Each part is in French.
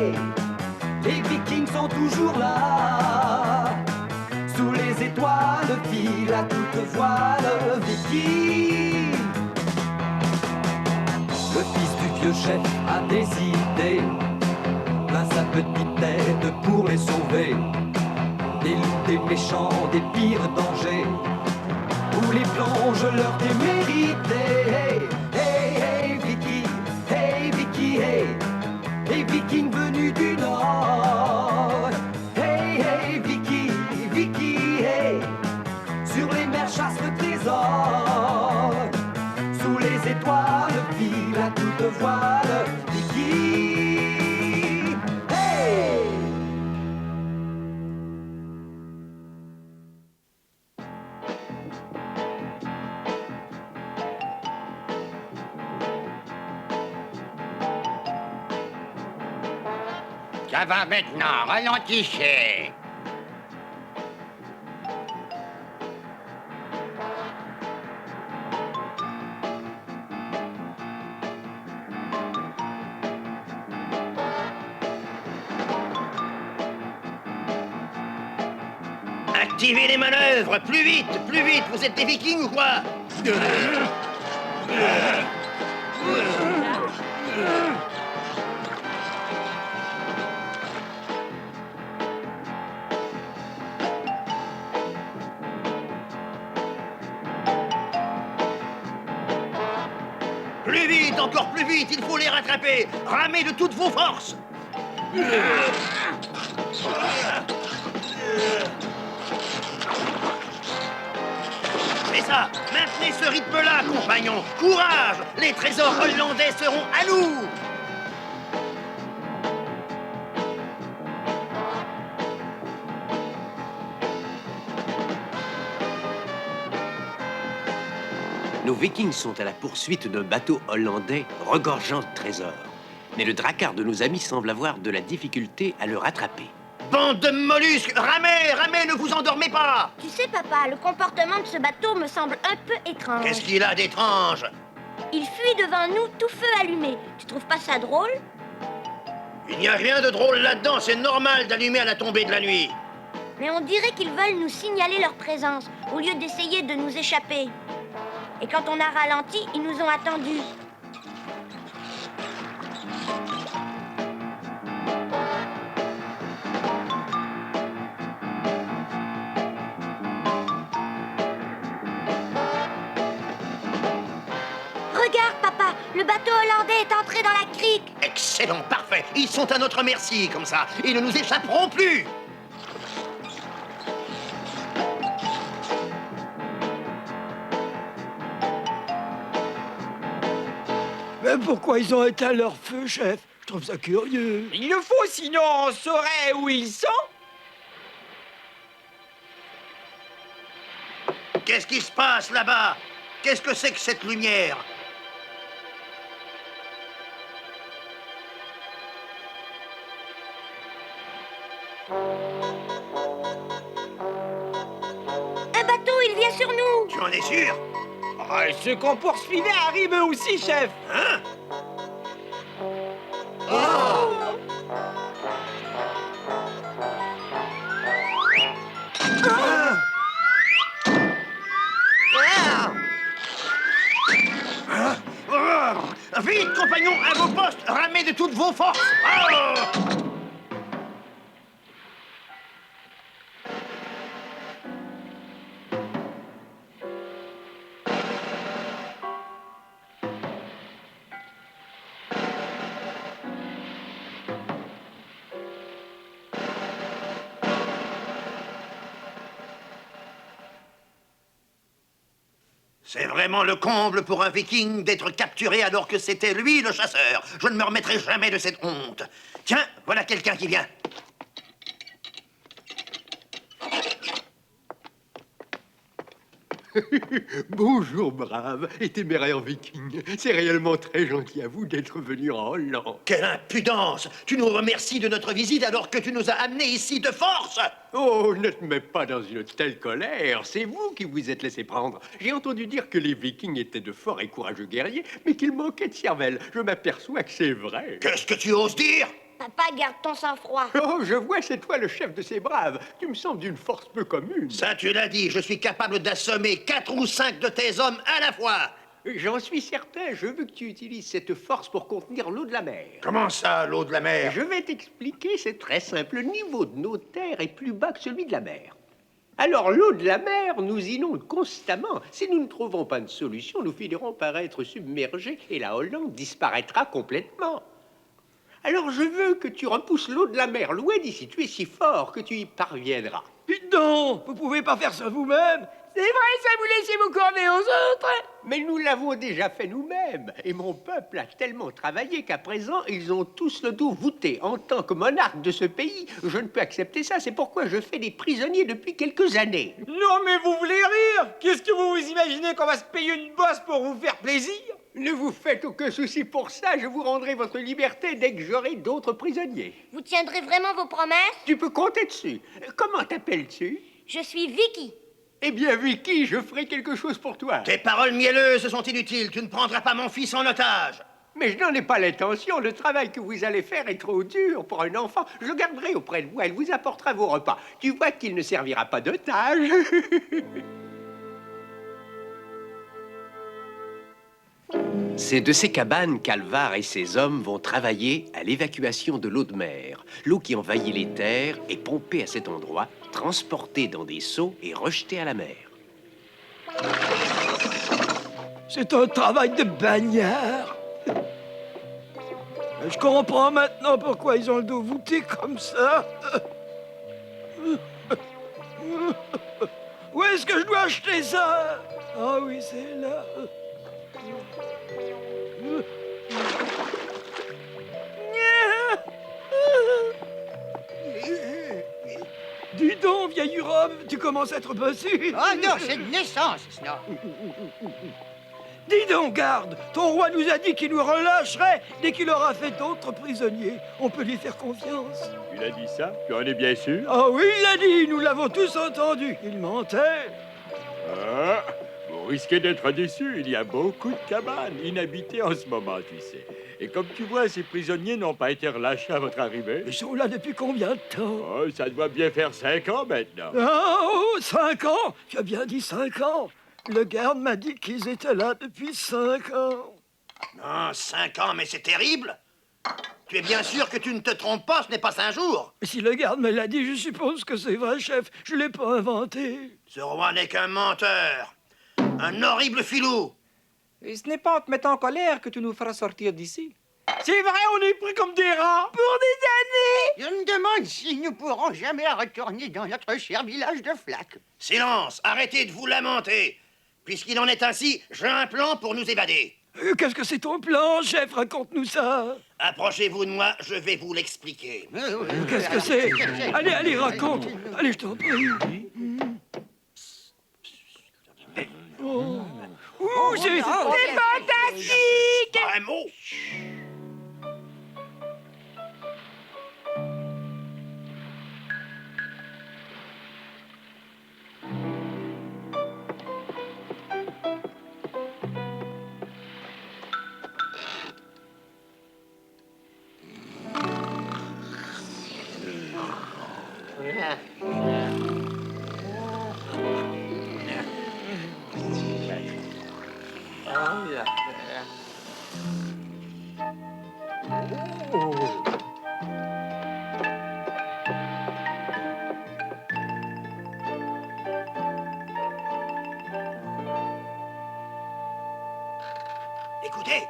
hey. Les Vikings sont toujours là. Sous les étoiles, file à toute voile, Viking. Le fils du vieux chef a des idées, plein sa petite tête pour les sauver. Des loups, des méchants, des pires dangers, où les plonge leur témérité. Hey, hey, hey, Vicky, hey, Vicky, hey. Les Vikings venus du Nord. Hey, hey, Vicky, Vicky, hey. Sur les mers chasse le trésor. Sous les étoiles, file à toute voile, Vicky, hey. Ça va maintenant, ralentissez. Activez les manœuvres, plus vite, vous êtes des Vikings ou quoi? Plus vite, encore plus vite, il faut les rattraper. Ramez de toutes vos forces. C'est ça, maintenez ce rythme-là, compagnons. Courage, les trésors hollandais seront à nous. Nos Vikings sont à la poursuite d'un bateau hollandais regorgeant de trésors. Mais le dracard de nos amis semble avoir de la difficulté à le rattraper. Bande de mollusques, ramez, ramez, ne vous endormez pas. Tu sais, papa, le comportement de ce bateau me semble un peu étrange. Qu'est-ce qu'il a d'étrange? Il fuit devant nous, tout feu allumé. Tu trouves pas ça drôle? Il n'y a rien de drôle là-dedans, c'est normal d'allumer à la tombée de la nuit. Mais on dirait qu'ils veulent nous signaler leur présence, au lieu d'essayer de nous échapper. Et quand on a ralenti, ils nous ont attendus. Regarde, papa, le bateau hollandais est entré dans la crique. Excellent, parfait. Ils sont à notre merci, comme ça. Ils ne nous échapperont plus. Mais pourquoi ils ont éteint leur feu, chef? Je trouve ça curieux. Il le faut, sinon on saurait où ils sont. Qu'est-ce qui se passe là-bas? Qu'est-ce que c'est que cette lumière? Un bateau, il vient sur nous. Tu en es sûr? Ah, ceux qu'on poursuivait arrivent eux aussi, chef. Hein? Vite, compagnons, à vos postes, ramez de toutes vos forces. C'est vraiment le comble pour un Viking d'être capturé alors que c'était lui le chasseur. Je ne me remettrai jamais de cette honte. Tiens, voilà quelqu'un qui vient. Bonjour, brave et téméraire viking. C'est réellement très gentil à vous d'être venu en Hollande. Quelle impudence! Tu nous remercies de notre visite alors que tu nous as amenés ici de force! Oh, ne te mets pas dans une telle colère. C'est vous qui vous êtes laissé prendre. J'ai entendu dire que les vikings étaient de forts et courageux guerriers, mais qu'ils manquaient de cervelle. Je m'aperçois que c'est vrai. Qu'est-ce que tu oses dire? Papa, garde ton sang-froid. Oh, je vois, c'est toi le chef de ces braves. Tu me sembles d'une force peu commune. Ça, tu l'as dit, je suis capable d'assommer 4 ou 5 de tes hommes à la fois. J'en suis certain, je veux que tu utilises cette force pour contenir l'eau de la mer. Comment ça, l'eau de la mer? Je vais t'expliquer, c'est très simple. Le niveau de nos terres est plus bas que celui de la mer. Alors l'eau de la mer nous inonde constamment. Si nous ne trouvons pas de solution, nous finirons par être submergés et la Hollande disparaîtra complètement. Alors je veux que tu repousses l'eau de la mer loin d'ici. Tu es si fort que tu y parviendras. Dites donc, vous pouvez pas faire ça vous-même? C'est vrai, ça vous laissez vous corner aux autres? Mais nous l'avons déjà fait nous-mêmes. Et mon peuple a tellement travaillé qu'à présent, ils ont tous le dos voûté. En tant que monarque de ce pays, je ne peux accepter ça. C'est pourquoi je fais des prisonniers depuis quelques années. Non, mais vous voulez rire? Qu'est-ce que vous vous imaginez qu'on va se payer une bosse pour vous faire plaisir? Ne vous faites aucun souci pour ça. Je vous rendrai votre liberté dès que j'aurai d'autres prisonniers. Vous tiendrez vraiment vos promesses? Tu peux compter dessus. Comment t'appelles-tu? Je suis Vicky. Eh bien, Vicky, je ferai quelque chose pour toi. Tes paroles mielleuses sont inutiles. Tu ne prendras pas mon fils en otage. Mais je n'en ai pas l'intention. Le travail que vous allez faire est trop dur pour un enfant. Je le garderai auprès de vous. Elle vous apportera vos repas. Tu vois qu'il ne servira pas d'otage. C'est de ces cabanes qu'Alvar et ses hommes vont travailler à l'évacuation de l'eau de mer. L'eau qui envahit les terres est pompée à cet endroit, transportée dans des seaux et rejetée à la mer. C'est un travail de bagnard. Je comprends maintenant pourquoi ils ont le dos voûté comme ça. Où est-ce que je dois acheter ça? Ah oui, c'est là. Dis donc, vieil homme, tu commences à être bossu. Oh non, c'est de naissance, ça. Dis donc, garde, ton roi nous a dit qu'il nous relâcherait dès qu'il aura fait d'autres prisonniers. On peut lui faire confiance. Il a dit ça? Tu en es bien sûr? Ah oui, il l'a dit, nous l'avons tous entendu. Il mentait. Ah, vous risquez d'être déçu. Il y a beaucoup de cabanes inhabitées en ce moment, tu sais. Et comme tu vois, ces prisonniers n'ont pas été relâchés à votre arrivée. Ils sont là depuis combien de temps? Oh, ça doit bien faire 5 ans maintenant. Oh, 5 ans? Tu as bien dit 5 ans. Le garde m'a dit qu'ils étaient là depuis 5 ans. Non, 5 ans, mais c'est terrible. Tu es bien sûr que tu ne te trompes pas, ce n'est pas 5 jours. Mais si le garde me l'a dit, je suppose que c'est vrai, chef. Je l'ai pas inventé. Ce roi n'est qu'un menteur. Un horrible filou. Et ce n'est pas en te mettant en colère que tu nous feras sortir d'ici. C'est vrai, on est pris comme des rats pour des années. Je me demande si nous pourrons jamais retourner dans notre cher village de Flac. Silence, arrêtez de vous lamenter. Puisqu'il en est ainsi, j'ai un plan pour nous évader. Qu'est-ce que c'est ton plan, chef? Raconte-nous ça. Approchez-vous de moi, je vais vous l'expliquer. Qu'est-ce que c'est? Allez, allez, raconte. Allez, je t'en prie. Oh. Ouh, c'est fantastique. Pas un mot. Écoutez.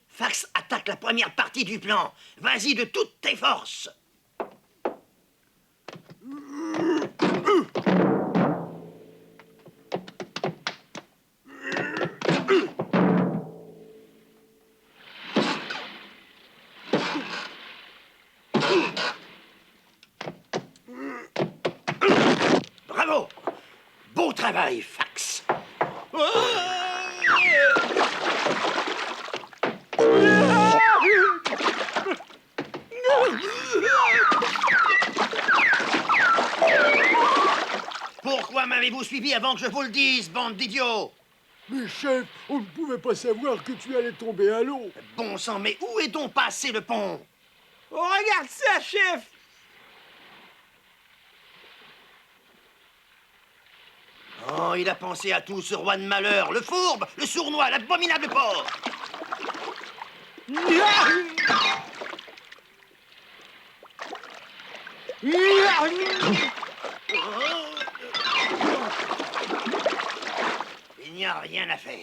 Fax attaque la première partie du plan. Vas-y de toutes tes forces. Bravo. Beau travail, Fax. Pourquoi m'avez-vous suivi avant que je vous le dise, bande d'idiots? Mais chef, on ne pouvait pas savoir que tu allais tomber à l'eau. Bon sang, mais où est donc passé le pont? Oh, regarde ça, chef! Oh, il a pensé à tout, ce roi de malheur, le fourbe, le sournois, l'abominable porc. Il n'y a rien à faire.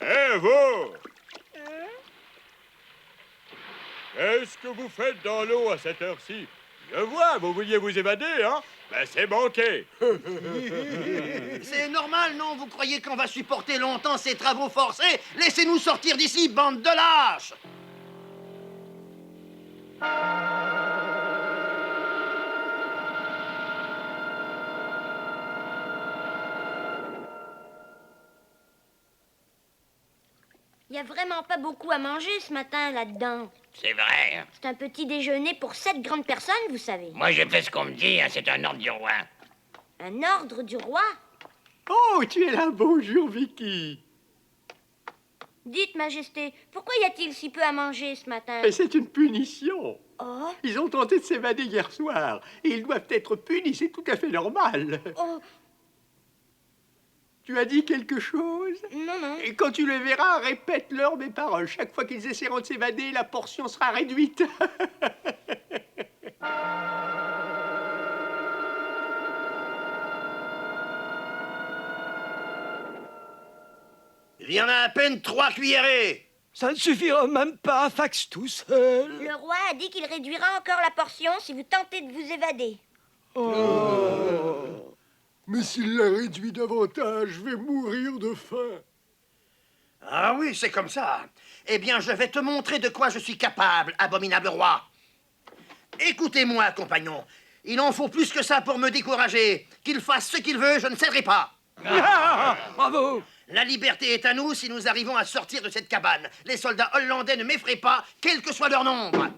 Eh, vous! Qu'est-ce que vous faites dans l'eau à cette heure-ci? Je vois, vous vouliez vous évader, hein? Ben, c'est manqué. C'est normal, non? Vous croyez qu'on va supporter longtemps ces travaux forcés? Laissez-nous sortir d'ici, bande de lâches! Il n'y a vraiment pas beaucoup à manger ce matin là-dedans. C'est vrai. Hein. C'est un petit déjeuner pour 7 grandes personnes, vous savez. Moi, j'ai fait ce qu'on me dit, hein, c'est un ordre du roi. Un ordre du roi? Oh, tu es là, bonjour, Vicky. Dites, Majesté, pourquoi y a-t-il si peu à manger ce matin? Mais c'est une punition. Oh, Ils ont tenté de s'évader hier soir. Et ils doivent être punis, c'est tout à fait normal. oh, Tu as dit quelque chose? non, non. Et quand tu les verras, répète-leur mes paroles. Chaque fois qu'ils essaieront de s'évader, la portion sera réduite. Il y en a à peine 3 cuillerées. Ça ne suffira même pas à Fax tout seul. Le roi a dit qu'il réduira encore la portion si vous tentez de vous évader. Oh. Mais s'il la réduit davantage, je vais mourir de faim. Ah oui, c'est comme ça. Eh bien, je vais te montrer de quoi je suis capable, abominable roi. Écoutez-moi, compagnon. Il en faut plus que ça pour me décourager. Qu'il fasse ce qu'il veut, je ne céderai pas. Bravo. La liberté est à nous si nous arrivons à sortir de cette cabane. Les soldats hollandais ne m'effraient pas, quel que soit leur nombre.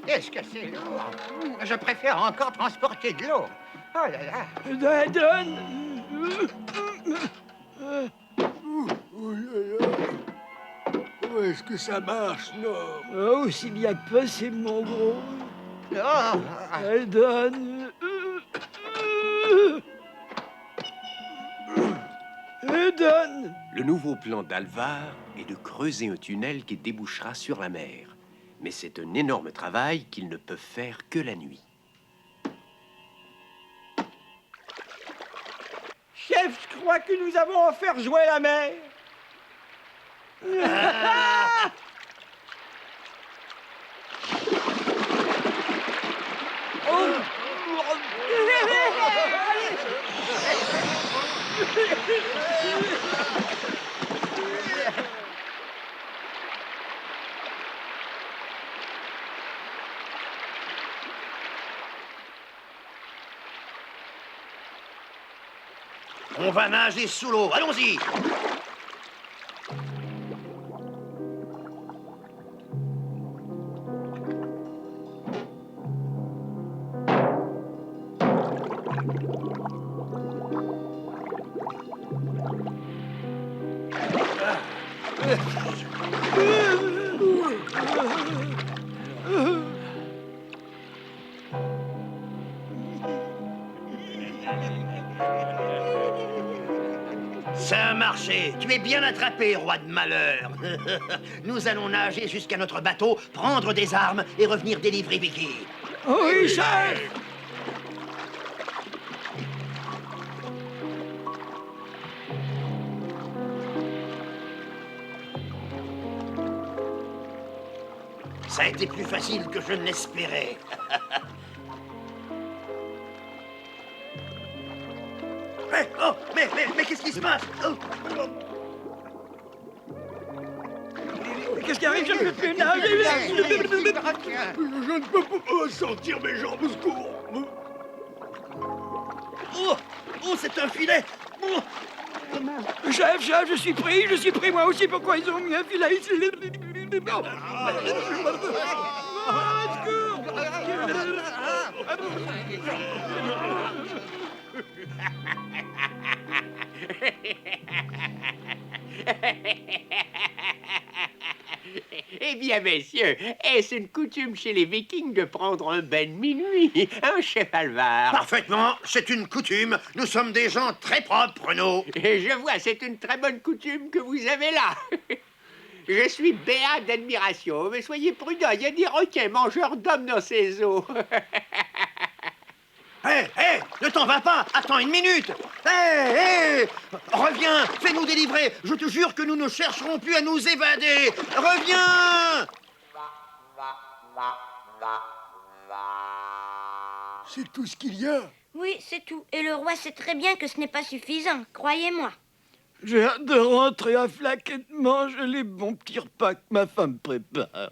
Qu'est-ce que c'est lourd? Je préfère encore transporter de l'eau. Oh là là. Donne. Oh là là. Oh, est-ce que ça marche, non? Oh, aussi bien que possible, mon gros. Oh. Elle donne. Elle donne. Le nouveau plan d'Alvar est de creuser un tunnel qui débouchera sur la mer. Mais c'est un énorme travail qu'ils ne peuvent faire que la nuit. Chef, je crois que nous avons offert jouer la mer. On va nager sous l'eau, allons-y. Ça a marché. Tu es bien attrapé, roi de malheur. Nous allons nager jusqu'à notre bateau, prendre des armes et revenir délivrer Vicky. Oui, chef. Ça a été plus facile que je ne l'espérais. Oh, mais qu'est-ce qui se passe? Qu'est-ce qui arrive? Je ne peux plus nager. Je ne peux pas sortir mes jambes, au secours. Oh, c'est un filet. Chef, je suis pris moi aussi. Pourquoi ils ont mis un filet ici? Eh bien, messieurs, est-ce une coutume chez les Vikings de prendre un bain de minuit, hein, chef Alvar? Parfaitement, c'est une coutume. Nous sommes des gens très propres, nous. Et je vois, c'est une très bonne coutume que vous avez là. Je suis béat d'admiration, mais soyez prudents, il y a des requins mangeurs d'hommes dans ces eaux. Hé, ne t'en va pas. Attends une minute. Hé, reviens, fais-nous délivrer. Je te jure que nous ne chercherons plus à nous évader. Reviens. C'est tout ce qu'il y a. Oui, c'est tout. Et le roi sait très bien que ce n'est pas suffisant, croyez-moi. J'ai hâte de rentrer à Flac et de manger les bons petits repas que ma femme prépare.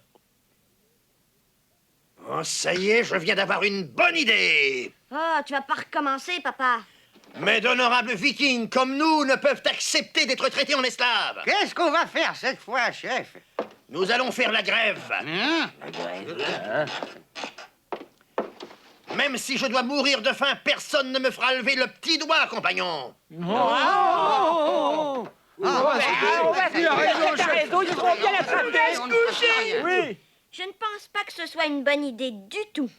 Oh, ça y est, je viens d'avoir une bonne idée. Oh, tu vas pas recommencer, papa. Mais d'honorables vikings comme nous ne peuvent accepter d'être traités en esclaves. Qu'est-ce qu'on va faire cette fois, chef? Nous allons faire la grève. Même si je dois mourir de faim, personne ne me fera lever le petit doigt, compagnon. Il a raison, ils vont bien l'attraper. Oui. Je ne pense pas que ce soit une bonne idée du tout.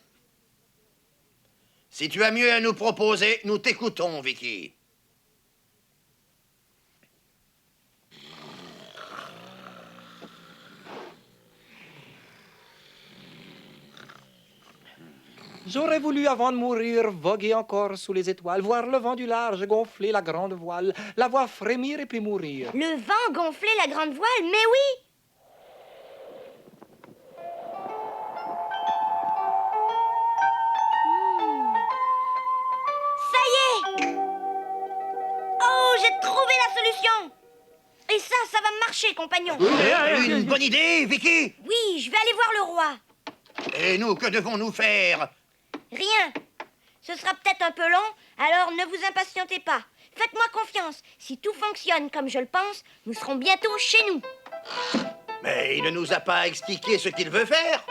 Si tu as mieux à nous proposer, nous t'écoutons, Vicky. J'aurais voulu, avant de mourir, voguer encore sous les étoiles, voir le vent du large gonfler la grande voile, la voir frémir et puis mourir. Le vent gonfler la grande voile, mais oui! Ça y est! Oh, j'ai trouvé la solution! Et ça va marcher, compagnon. Une bonne idée, Vicky. Oui, je vais aller voir le roi. Et nous, que devons-nous faire? Rien. Ce sera peut-être un peu long, alors ne vous impatientez pas. Faites-moi confiance. Si tout fonctionne comme je le pense, nous serons bientôt chez nous. Mais il ne nous a pas expliqué ce qu'il veut faire.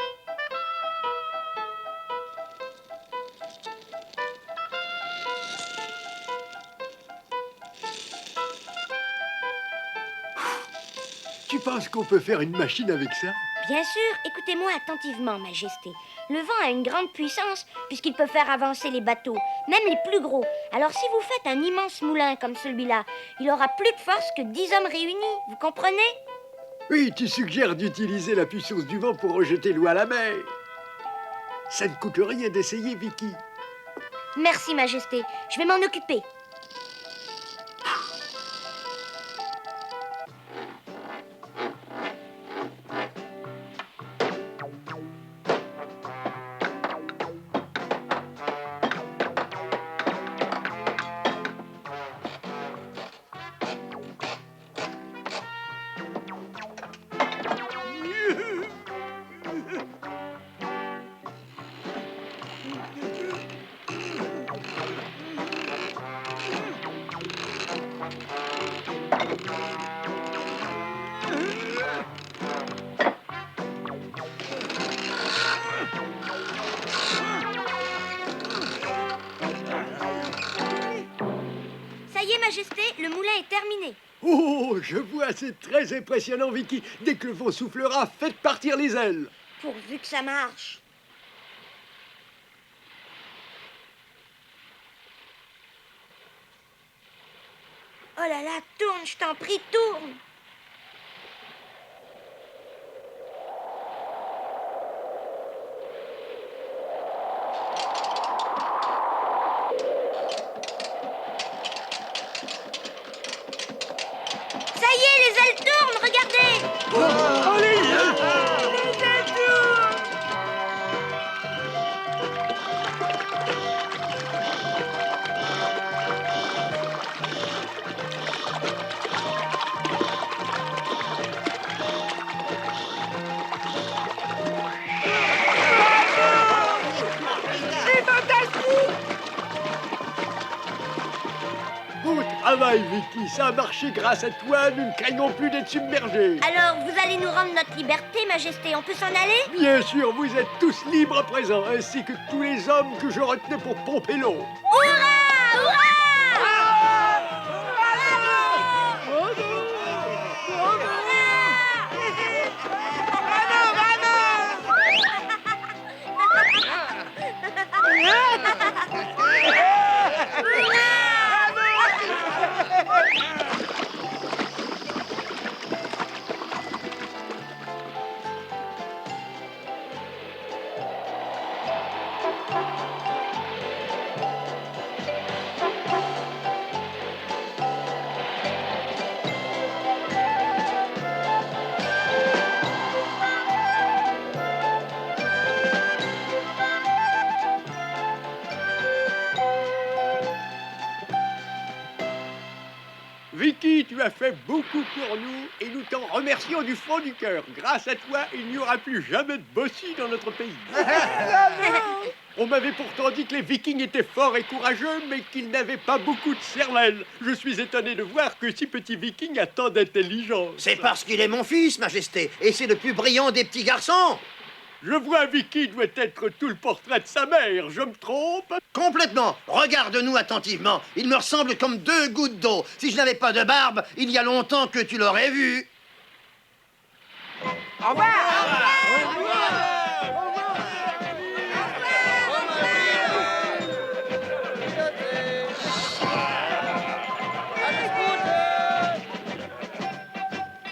Tu penses qu'on peut faire une machine avec ça? Bien sûr, écoutez-moi attentivement, Majesté. Le vent a une grande puissance puisqu'il peut faire avancer les bateaux, même les plus gros. Alors si vous faites un immense moulin comme celui-là, il aura plus de force que 10 hommes réunis, vous comprenez? Oui, tu suggères d'utiliser la puissance du vent pour rejeter l'eau à la mer. Ça ne coûte rien d'essayer, Vicky. Merci, Majesté. Je vais m'en occuper. Ça y est, Majesté, le moulin est terminé. Oh, je vois, c'est très impressionnant, Vicky. Dès que le vent soufflera, faites partir les ailes. Pourvu que ça marche. Oh là là, tourne, je t'en prie, tourne. Ça y est, les ailes tournent, regardez. Allez, Les ailes tournent. travail, Vicky. Ça a marché grâce à toi. Nous ne craignons plus d'être submergés. Alors, vous allez nous rendre notre liberté, Majesté. On peut s'en aller? Bien sûr, vous êtes tous libres à présent, ainsi que tous les hommes que je retenais pour pomper l'eau. Hurrah! Hurrah! Vicky, tu as fait beaucoup pour nous et nous t'en remercions du fond du cœur. Grâce à toi, il n'y aura plus jamais de bossie dans notre pays. On m'avait pourtant dit que les Vikings étaient forts et courageux, mais qu'ils n'avaient pas beaucoup de cervelle. Je suis étonné de voir que si petit Viking a tant d'intelligence. C'est parce qu'il est mon fils, Majesté, et c'est le plus brillant des petits garçons. Je vois Vicky doit être tout le portrait de sa mère, je me trompe? Complètement. Regarde-nous attentivement. Il me ressemble comme 2 gouttes d'eau. Si je n'avais pas de barbe, il y a longtemps que tu l'aurais vu. Au revoir.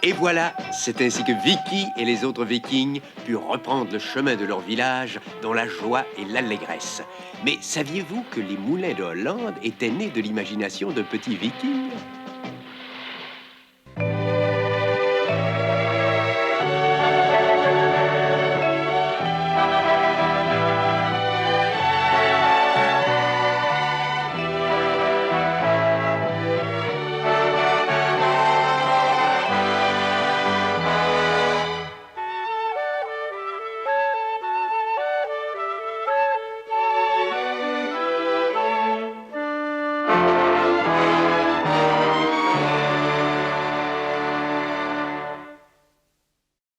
Et voilà, c'est ainsi que Vicky et les autres Vikings purent reprendre le chemin de leur village dans la joie et l'allégresse. Mais saviez-vous que les moulins de Hollande étaient nés de l'imagination d'un petit Viking?